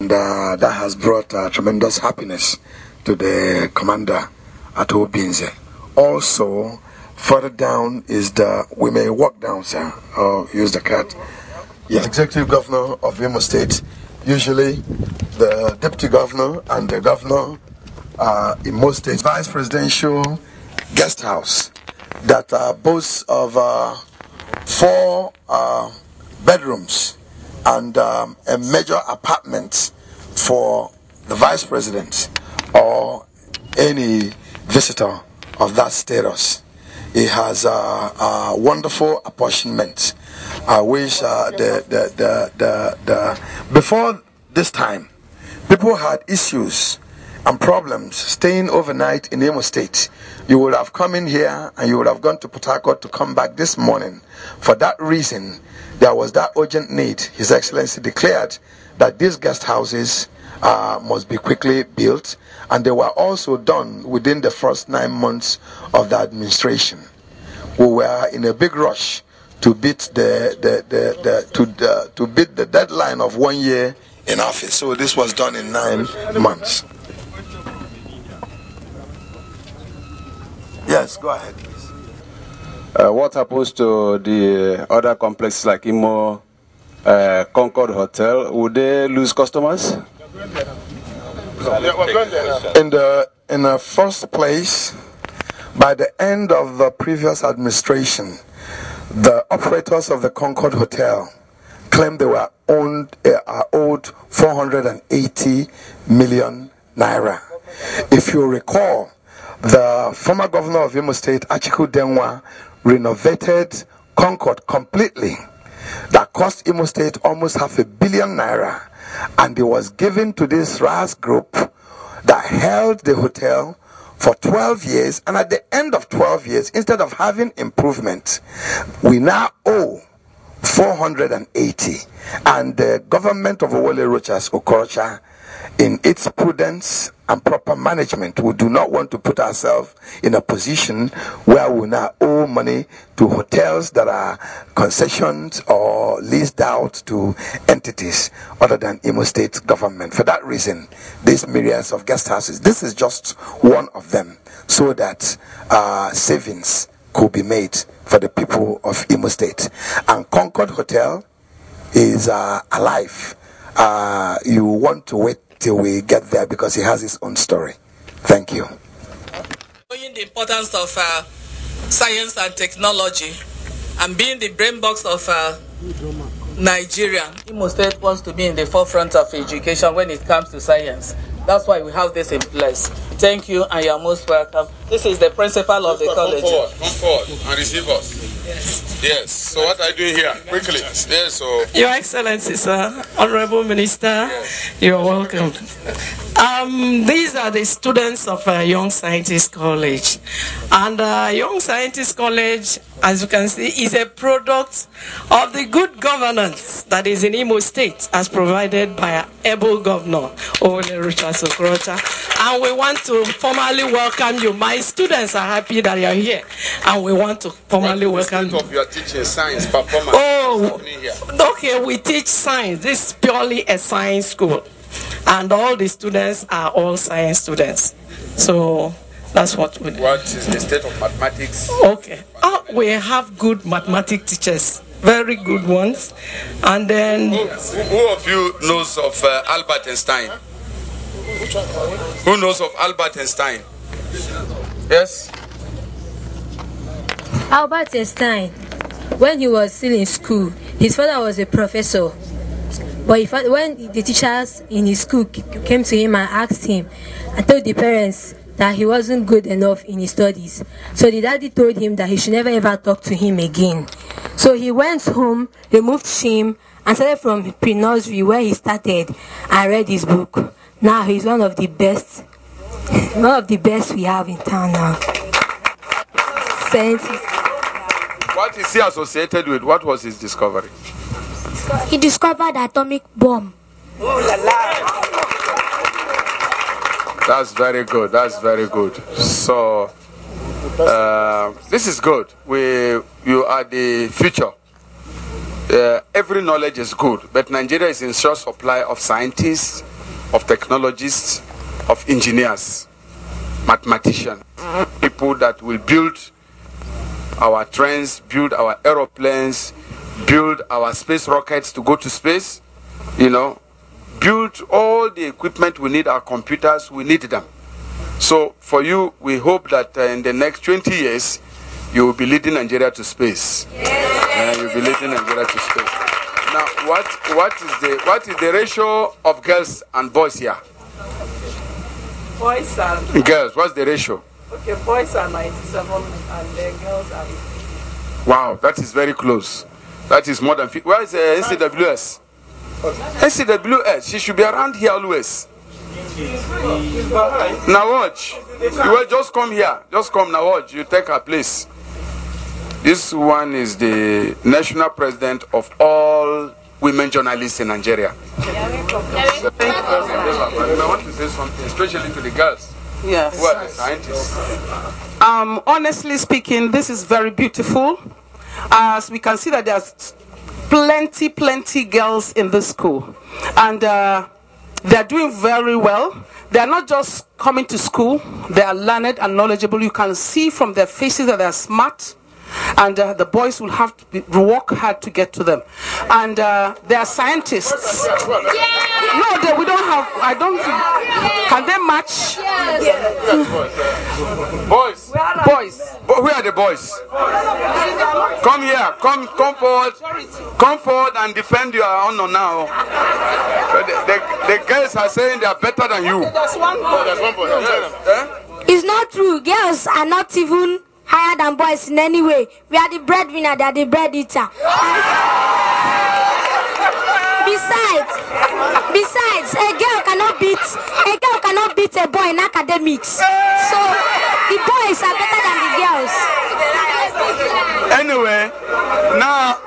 And that has brought tremendous happiness to the commander at Obinze. Also, further down is we may walk down, sir, or use the cart. Yes, Executive Governor of IMO State. Usually, the Deputy Governor and the Governor in most states, Vice Presidential Guest House that boasts of 4 bedrooms and a major apartment for the Vice President or any visitor of that status. It has a wonderful apportionment. I wish before this time, people had issues and problems staying overnight in Imo State. You would have come in here and you would have gone to Port Harcourt to come back this morning. For that reason, there was that urgent need. His Excellency declared that these guest houses must be quickly built, and they were also done within the first 9 months of the administration. We were in a big rush to beat the deadline of 1 year in office. So this was done in 9 months. Yes, go ahead, please. What happens to the other complexes like IMO, Concord Hotel? Would they lose customers? In the first place, by the end of the previous administration, the operators of the Concord Hotel claimed they were owed 480 million naira. If you recall, the former governor of Imo State, Achiku Denwa, renovated Concord completely. That cost Imo State almost 500 million naira, and it was given to this RAS group that held the hotel for 12 years, and at the end of 12 years, instead of having improvement, we now owe 480. And the government of Owole Rochas Okorocha, in its prudence and proper management, we do not want to put ourselves in a position where we now owe money to hotels that are concessions or leased out to entities other than Imo State government. For that reason, these myriads of guest houses, this is just one of them, so that savings could be made for the people of Imo State. And Concord Hotel is alive. You want to wait till we get there because it has its own story. Thank you. Knowing the importance of science and technology and being the brain box of Nigeria, Imo State wants to be in the forefront of education when it comes to science. That's why we have this in place. Thank you, and you are most welcome. This is the principal of the college. Come forward and receive us. Yes. Yes. So what are you doing here? Quickly. Yes. So. Your Excellency, sir, Honorable Minister, yes. You're welcome. These are the students of Young Scientist College, and Young Scientist College, as you can see, is a product of the good governance that is in Imo State, as provided by our able governor, Owole Rochas Okorocha. And we want to formally welcome you. My students are happy that you are here, and we want to formally welcome you. Of your teaching science performance. Oh, okay, we teach science. This is purely a science school, and all the students are all science students. So that's what we do. What is the state of mathematics? Okay. We have good mathematics teachers, very good ones. And then... Who of you knows of Albert Einstein? Who knows of Albert Einstein? Yes? Albert Einstein, when he was still in school, his father was a professor. But when the teachers in his school came to him and asked him and told the parents that he wasn't good enough in his studies, so the daddy told him that he should never ever talk to him again. So he went home, removed shame, and started from pre-nursery where he started and read his book. Now he's one of the best we have in town now. What is he associated with? What was his discovery? He discovered the atomic bomb. That's very good. That's very good. So this is good. You are the future every knowledge is good, but Nigeria is in short supply of scientists, of technologists, of engineers, mathematicians, people that will build our trains, build our aeroplanes, build our space rockets to go to space, you know, build all the equipment we need, our computers, we need them. So for you, we hope that in the next 20 years, you will be leading Nigeria to space. You'll be leading Nigeria to space. Now, what is the ratio of girls and boys here? Boys and girls, what's the ratio? Okay, boys are 97 and then girls are... Wow, that is very close. That is more than 50. Where is NCWS? NCWS, she should be around here always. Now watch. You will just come here. Just come now watch. You take her place. This one is the national president of all women journalists in Nigeria. I want to say something, especially to the girls. Yes. Who are the scientists? Honestly speaking, this is very beautiful. As we can see that there's plenty girls in this school. And they're doing very well. They're not just coming to school. They are learned and knowledgeable. You can see from their faces that they're smart. And the boys will have to work hard to get to them. And they are scientists. No, we don't have, I don't think. Can they match? Boys. Boys. Where are the boys? Come here. Come forward. Come forward and defend your honor now. The girls are saying they are better than you. There's one boy. There's one boy. It's not true. Girls are not even higher than boys in any way. We are the breadwinner, they are the bread eater. Besides, a girl cannot beat a boy in academics. So the boys are better than the girls. Anyway, now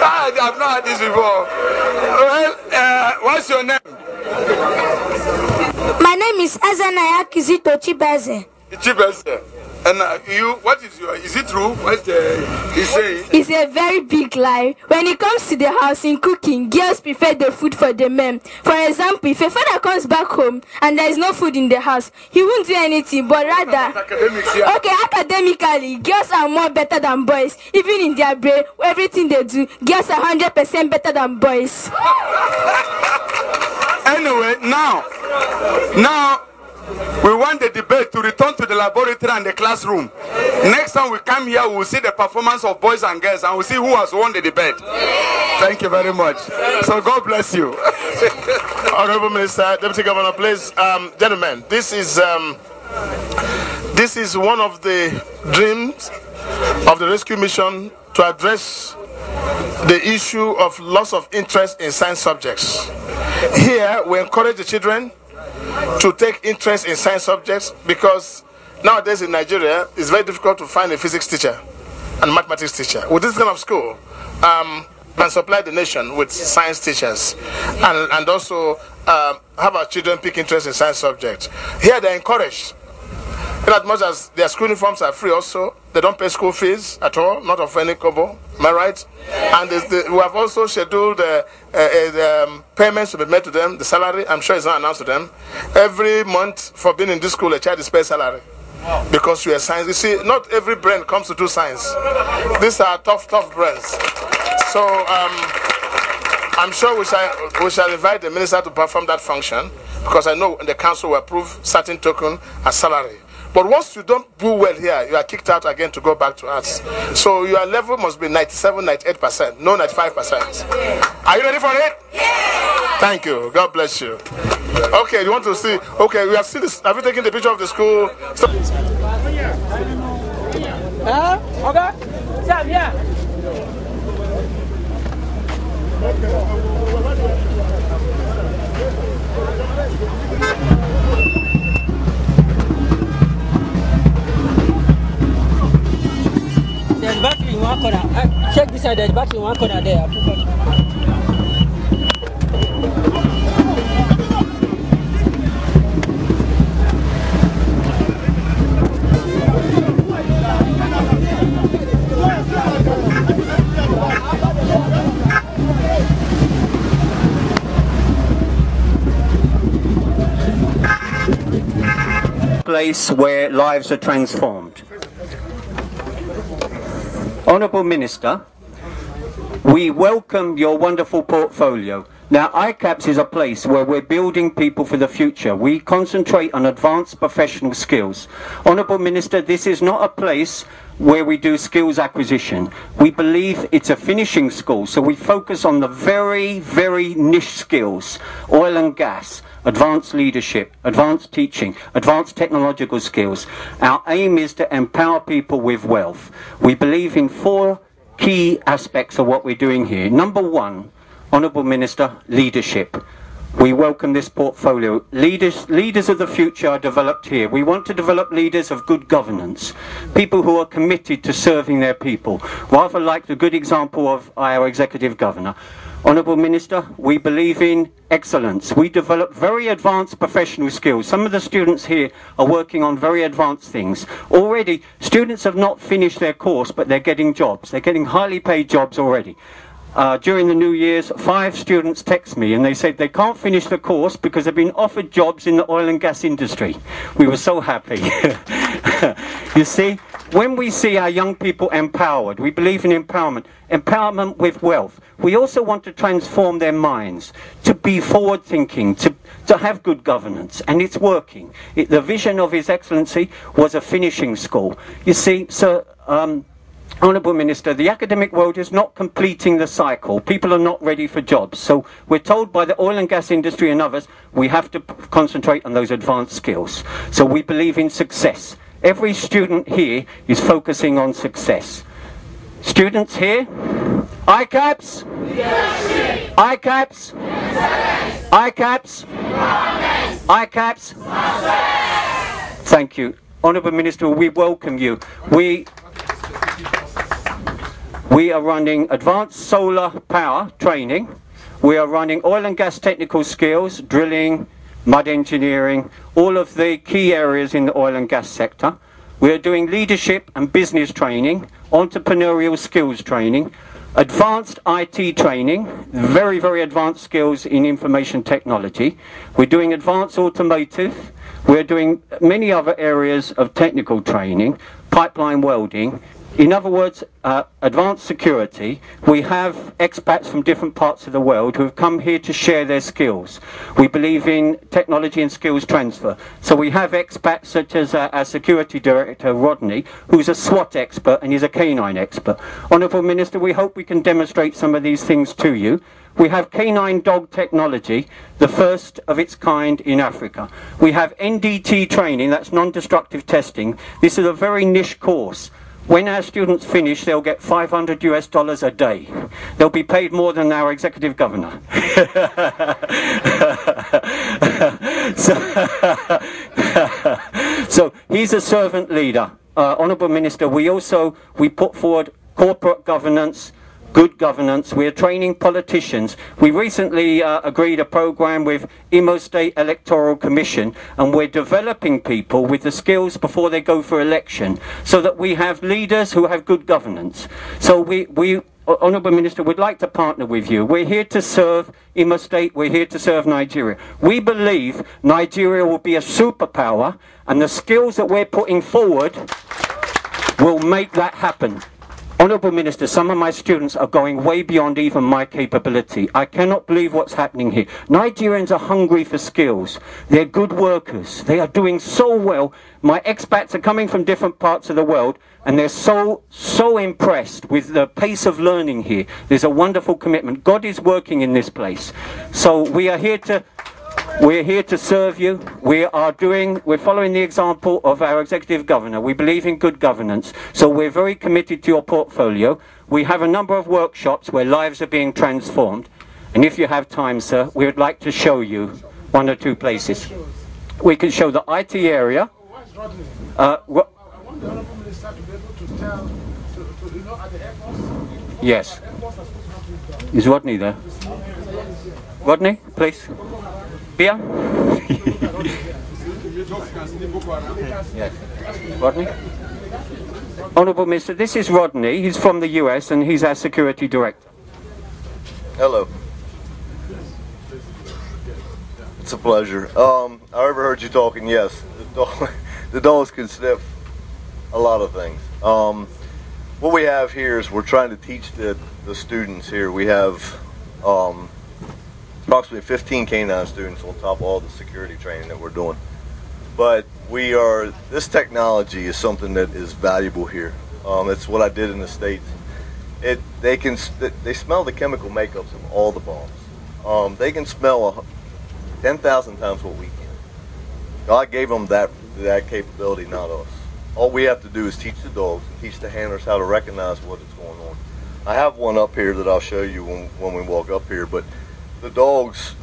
I've not heard this before. Well, what's your name? My name is Ezenaya Kizito Chibeze. Chibeze. And you, what is your, is it true? What's he saying? It's a very big lie. When it comes to the house in cooking, girls prefer the food for the men. For example, if a father comes back home and there is no food in the house, he won't do anything, but rather... Okay, academically, girls are more better than boys. Even in their brain, everything they do, girls are 100% better than boys. Anyway, now, we want the debate to return to the laboratory and the classroom. Next time we come here, we will see the performance of boys and girls and we'll see who has won the debate. Thank you very much. So God bless you. Honorable Minister, Deputy Governor, please, gentlemen, this is one of the dreams of the rescue mission to address the issue of loss of interest in science subjects. Here, we encourage the children to take interest in science subjects because nowadays in Nigeria, it's very difficult to find a physics teacher and mathematics teacher. With this kind of school, can supply the nation with science teachers and also have our children pick interest in science subjects. Here they're encouraged. In as much as their school uniforms are free also, they don't pay school fees at all, not of any kobo, am I right? And we have also scheduled payments to be made to them, the salary, I'm sure it's not announced to them. Every month for being in this school, a child is paid salary. Because you are science. You see, not every brain comes to do science. These are tough brains. So I'm sure we shall invite the minister to perform that function, because I know the council will approve certain token as salary. But once you don't do well here, you are kicked out again to go back to arts. So your level must be 97, 98%, no 95%. Are you ready for it? Yeah. Thank you. God bless you. Okay, you want to see? Okay, we have seen this. Have you taken the picture of the school? Okay. Sam, yeah. There's battery in one corner. Check this side, there's battery in one corner there. place where lives are transformed. Honourable Minister, we welcome your wonderful portfolio. Now, ICAPS is a place where we're building people for the future. We concentrate on advanced professional skills. Honourable Minister, this is not a place where we do skills acquisition. We believe it's a finishing school, so we focus on the very, very niche skills: oil and gas, advanced leadership, advanced teaching, advanced technological skills. Our aim is to empower people with wealth. We believe in 4 key aspects of what we're doing here. Number 1, Honourable Minister, leadership. We welcome this portfolio. Leaders of the future are developed here. We want to develop leaders of good governance, people who are committed to serving their people, rather like the good example of our Executive Governor. Honourable Minister, we believe in excellence. We develop very advanced professional skills. Some of the students here are working on very advanced things. Already, students have not finished their course, but they're getting jobs. They're getting highly paid jobs already. During the New Year's, 5 students text me and they said they can't finish the course because they've been offered jobs in the oil and gas industry. We were so happy. You see, when we see our young people empowered, we believe in empowerment. Empowerment with wealth. We also want to transform their minds, to be forward-thinking, to have good governance, and it's working. The vision of His Excellency was a finishing school. You see, Sir, Honourable Minister, the academic world is not completing the cycle. People are not ready for jobs. So we're told by the oil and gas industry and others, we have to concentrate on those advanced skills. So we believe in success. Every student here is focusing on success. Students here, ICAPS? Yes. ICAPS? Yes. ICAPS? Yes. ICAPS? Yes. Thank you. Honourable Minister, we welcome you. We are running advanced solar power training. We are running oil and gas technical skills, drilling, mud engineering, all of the key areas in the oil and gas sector. We are doing leadership and business training, entrepreneurial skills training, advanced IT training, very, very advanced skills in information technology. We're doing advanced automotive. We're doing many other areas of technical training, pipeline welding. In other words, advanced security. We have expats from different parts of the world who have come here to share their skills. We believe in technology and skills transfer. So we have expats such as our security director, Rodney, who's a SWAT expert and he's a canine expert. Honourable Minister, we hope we can demonstrate some of these things to you. We have canine dog technology, the first of its kind in Africa. We have NDT training, that's non-destructive testing. This is a very niche course. When our students finish, they'll get $500 US a day. They'll be paid more than our Executive Governor. So he's a servant leader. Honourable Minister, we put forward corporate governance, good governance. We're training politicians. We recently agreed a program with IMO State Electoral Commission, and we're developing people with the skills before they go for election, so that we have leaders who have good governance. So we Honourable Minister, would like to partner with you. We're here to serve IMO State, we're here to serve Nigeria. We believe Nigeria will be a superpower, and the skills that we're putting forward will make that happen. Honourable Minister, some of my students are going way beyond even my capability. I cannot believe what's happening here. Nigerians are hungry for skills. They're good workers. They are doing so well. My expats are coming from different parts of the world, and they're so impressed with the pace of learning here. There's a wonderful commitment. God is working in this place. So we're here to serve you. We're following the example of our Executive Governor. We believe in good governance, so we're very committed to your portfolio. We have a number of workshops where lives are being transformed, and if you have time, sir, we would like to show you 1 or 2 places. We can show the IT area. I want the Honourable Minister to be able to tell, at the airports. Yes. Is Rodney there? Rodney, please. Pia? Yes. Rodney? Honourable Minister, this is Rodney. He's from the US and he's our security director. Hello. It's a pleasure. I overheard you talking, yes. The dogs can sniff a lot of things. What we have here is we're trying to teach the students here. We have approximately 15 canine students on top of all the security training that we're doing. But this technology is something that is valuable here. It's what I did in the States. They smell the chemical makeups of all the bombs. They can smell 10,000 times what we can. God gave them that capability, not us. All we have to do is teach the dogs and teach the handlers how to recognize what is going on. I have one up here that I'll show you when we walk up here, but the dogs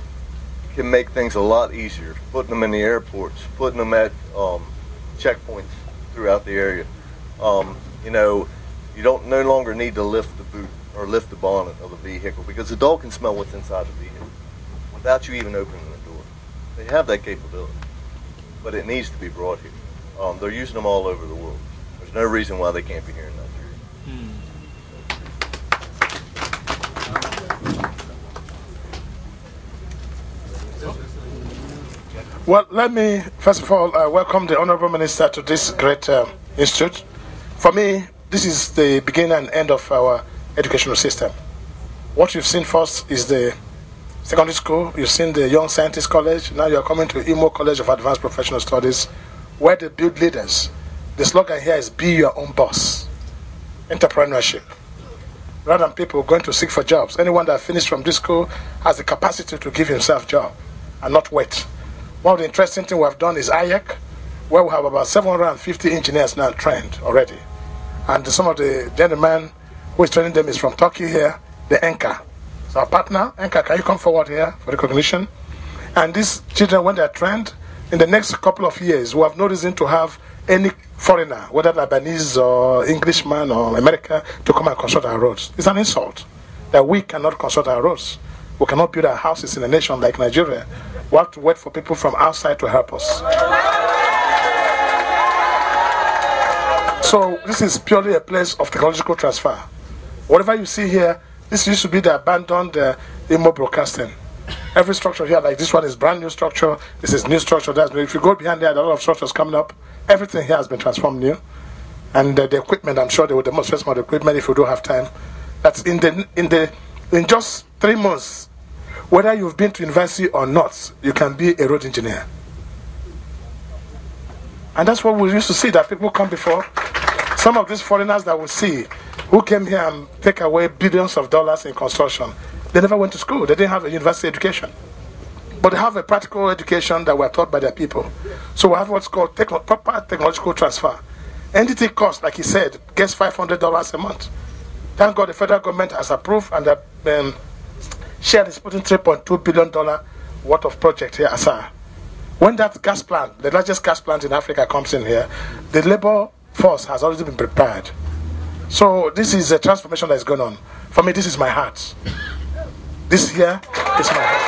can make things a lot easier. Putting them in the airports, putting them at checkpoints throughout the area. You know, you don't no longer need to lift the boot or lift the bonnet of the vehicle because the dog can smell what's inside the vehicle without you even opening the door. They have that capability, but it needs to be brought here. They're using them all over the world. There's no reason why they can't be here in Nigeria. Well, let me first of all welcome the Honorable Minister to this great institute. For me, this is the beginning and end of our educational system. What you've seen first is the secondary school. You've seen the Young Scientist College. Now you're coming to IMO College of Advanced Professional Studies, where they build leaders. The slogan here is be your own boss. Entrepreneurship. Rather than people going to seek for jobs, anyone that finished from this school has the capacity to give himself a job and not wait. One of the interesting things we have done is IEC, where we have about 750 engineers now trained already. And some of the gentlemen who is training them is from Turkey here, the ENCA. So our partner, ENCA, can you come forward here for recognition? And these children, when they are trained, in the next couple of years, we have no reason to have any foreigner, whether Lebanese or Englishman or American, to come and construct our roads. It's an insult that we cannot construct our roads. We cannot build our houses in a nation like Nigeria. We have to wait for people from outside to help us. So this is purely a place of technological transfer. Whatever you see here, this used to be the abandoned IMO broadcasting. Every structure here, like this one, is brand new structure. This is new structure. If you go behind there, there are a lot of structures coming up. Everything here has been transformed new. And the equipment, I'm sure they will demonstrate some of the equipment if you do have time. That's in just 3 months, whether you've been to university or not, you can be a road engineer. And that's what we used to see, that people come before. Some of these foreigners that we see, who came here and take away billions of dollars in construction, they never went to school. They didn't have a university education. But they have a practical education that were taught by their people. So we have what's called proper technological transfer. NGT cost, like he said, gets $500 a month. Thank God the federal government has approved, and the share is putting $3.2 billion worth of project here aside. When that gas plant, the largest gas plant in Africa, comes in here, the labor force has already been prepared. So this is a transformation that is going on. For me, this is my heart. This here is my heart.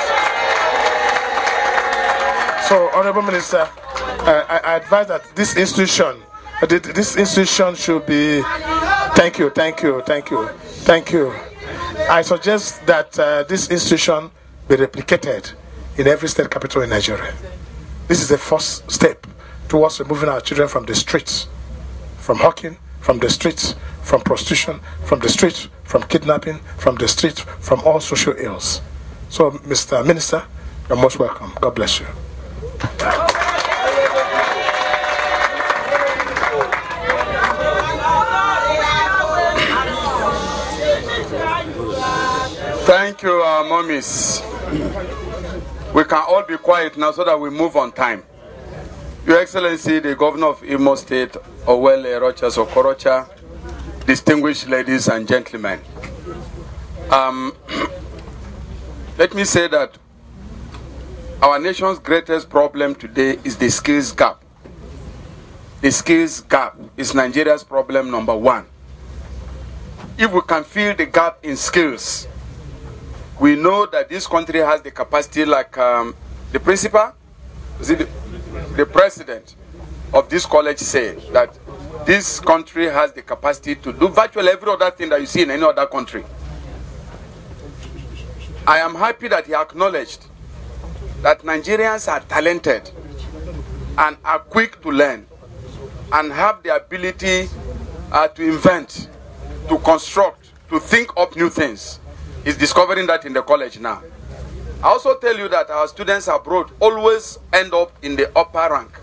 So, Honorable Minister, I advise that this institution should be. Thank you. I suggest that this institution be replicated in every state capital in Nigeria. This is the first step towards removing our children from the streets, from hawking, from the streets, from prostitution, from the streets, from kidnapping, from the streets, from all social ills. So, Mr. Minister, you're most welcome. God bless you. Thank you, mommies. We can all be quiet now so that we move on time. Your Excellency, the Governor of Imo State, Owele Rochas Okorocha, distinguished ladies and gentlemen. Let me say that our nation's greatest problem today is the skills gap. The skills gap is Nigeria's problem number one. If we can fill the gap in skills, we know that this country has the capacity, like the principal, the president of this college said, that this country has the capacity to do virtually every other thing that you see in any other country. I am happy that he acknowledged that Nigerians are talented and are quick to learn. and have the ability to invent, to construct, to think up new things, is discovering that in the college now. I also tell you that our students abroad always end up in the upper rank.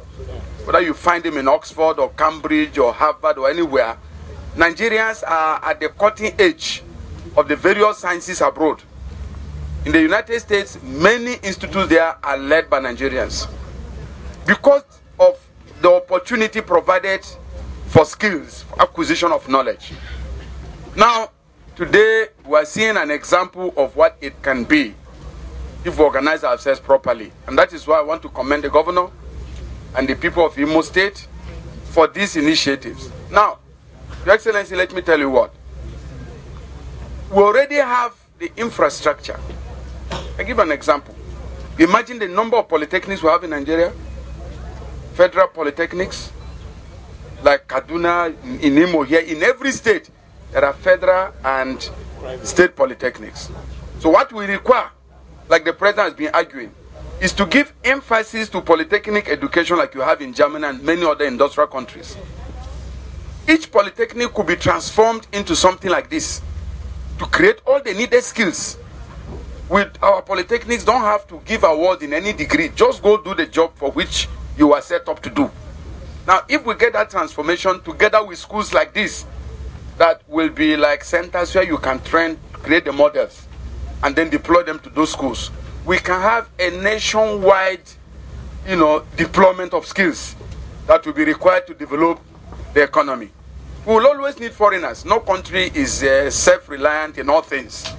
Whether you find them in Oxford or Cambridge or Harvard or anywhere, Nigerians are at the cutting edge of the various sciences abroad. In the United States, many institutes there are led by Nigerians because of the opportunity provided for skills, for acquisition of knowledge. Now, today, we are seeing an example of what it can be if we organize ourselves properly. And that is why I want to commend the governor and the people of IMO State for these initiatives. Now, Your Excellency, let me tell you what. We already have the infrastructure. I give an example. Imagine the number of polytechnics we have in Nigeria. Federal polytechnics, like Kaduna, in IMO here, in every state, there are federal and state polytechnics. So what we require, like the president has been arguing, is to give emphasis to polytechnic education like you have in Germany and many other industrial countries. Each polytechnic could be transformed into something like this to create all the needed skills. With our polytechnics, don't have to give awards in any degree. Just go do the job for which you are set up to do. Now, if we get that transformation together with schools like this, that will be like centers where you can train, create the models, and then deploy them to those schools, we can have a nationwide, deployment of skills that will be required to develop the economy. We will always need foreigners. No country is self-reliant in all things.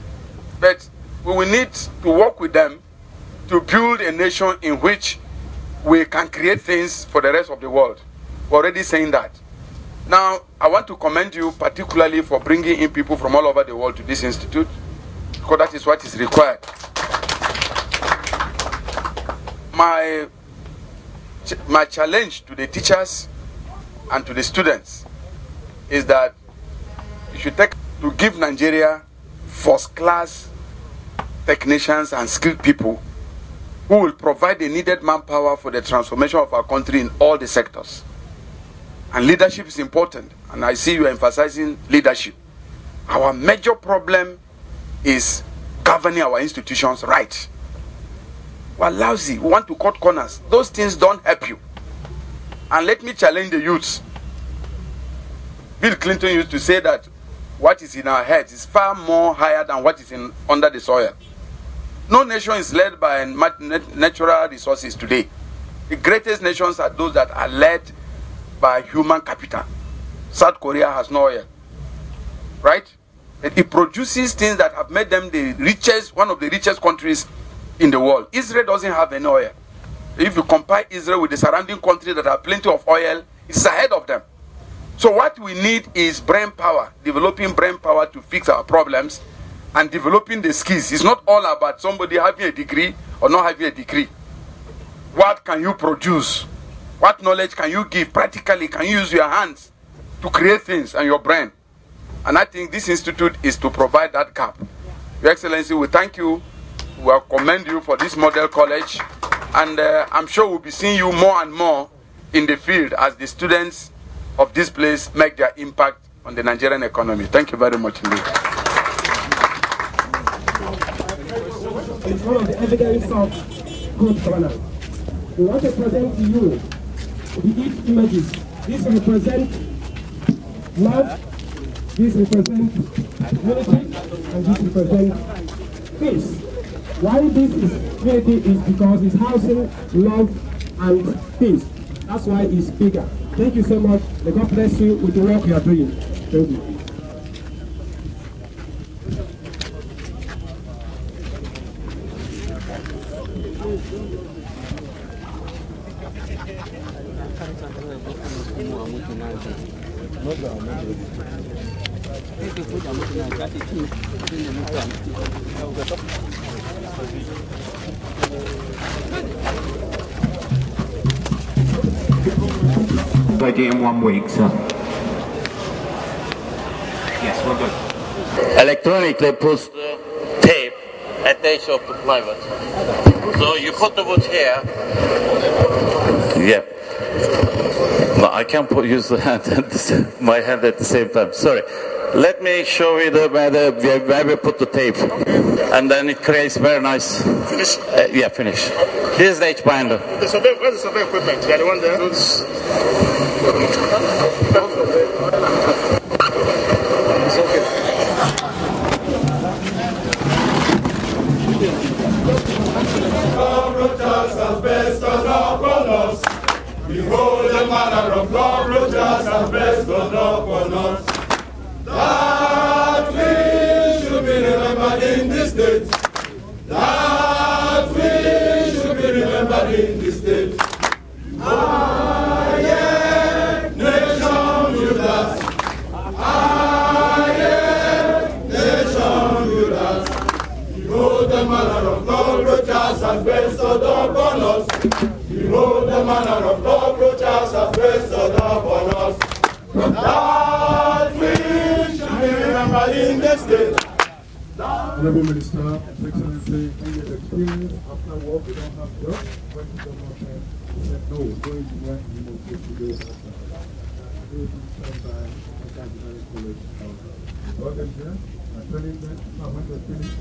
But we will need to work with them to build a nation in which we can create things for the rest of the world. We're already saying that. Now, I want to commend you particularly for bringing in people from all over the world to this institute, because that is what is required. My challenge to the teachers and to the students is that you should take to give Nigeria first-class technicians and skilled people who will provide the needed manpower for the transformation of our country in all the sectors. And leadership is important, and I see you emphasizing leadership. Our major problem is governing our institutions right. We're lousy. We want to cut corners. Those things don't help you. And let me challenge the youths. Bill Clinton used to say that what is in our heads is far more higher than what is under the soil. No nation is led by natural resources today. The greatest nations are those that are led by human capital. South Korea has no oil, right? It produces things that have made them the richest, one of the richest countries in the world. Israel doesn't have any oil. If you compare Israel with the surrounding countries that have plenty of oil, it's ahead of them. So what we need is brain power, developing brain power to fix our problems, and developing the skills. It's not all about somebody having a degree or not having a degree. What can you produce? What knowledge can you give? Practically, can you use your hands to create things and your brain? And I think this institute is to provide that gap. Your Excellency, we thank you. We commend you for this model college. And I'm sure we'll be seeing you more and more in the field as the students of this place make their impact on the Nigerian economy. Thank you very much indeed. It's one of the evidence of good governance. We want to present to you the images. This represents love, this represents unity, and this represents peace. Why this is unity is because it's housing love and peace. That's why it's bigger. Thank you so much. May God bless you with the work you are doing. Thank you. Ready in 1 week, sir. Yes, we're good. Electronically push the tape attached of the plywood. So you put the wood here. Yeah. No, I can't use the hand my hand at the same time. Sorry. Let me show you where we put the tape. And then it creates very nice. Finish? Yeah, finish. Here's the H binder. Where's the survey equipment? You are the one there? It's okay. Cockroaches asbestos upon us. Behold the manner of cockroaches asbestos upon us. That we should be remembered in this state. That we should be remembered in this state. I am nation Judas. I am nation Judas. Behold the manner of cockroaches asbestos upon us. Behold the manner of cockroaches asbestos upon us. That we should be remembered in this state. Honorable Minister, Excellency, in your experience after work, we don't have jobs. When the government said no, go engineer, you must go to the college. Got them here, I'm telling them, when they finish,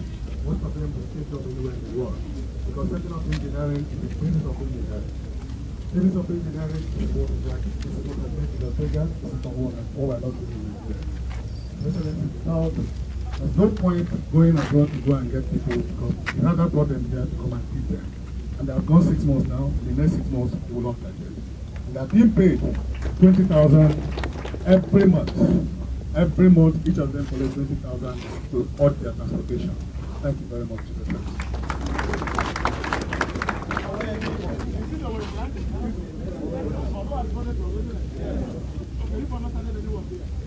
most of them will take job anywhere in the world. Because setting up engineering is the business of engineering. Business of engineering is what is like, this is what I think is a figure, this is not what we're not doing here. Excellency, now, there's no point going abroad to go and get people because you have that problem here to come and feed them. And they have gone 6 months now. In the next 6 months, they will not digest. And they are being paid 20,000 every month. Every month, each of them collects 20,000 to aud their transportation. Thank you very much.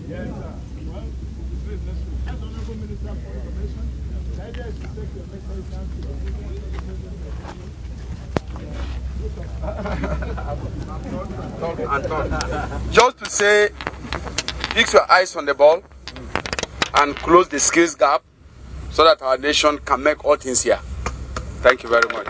Yes, sir. Just to say, fix your eyes on the ball and close the skills gap so that our nation can make all things here. Thank you very much.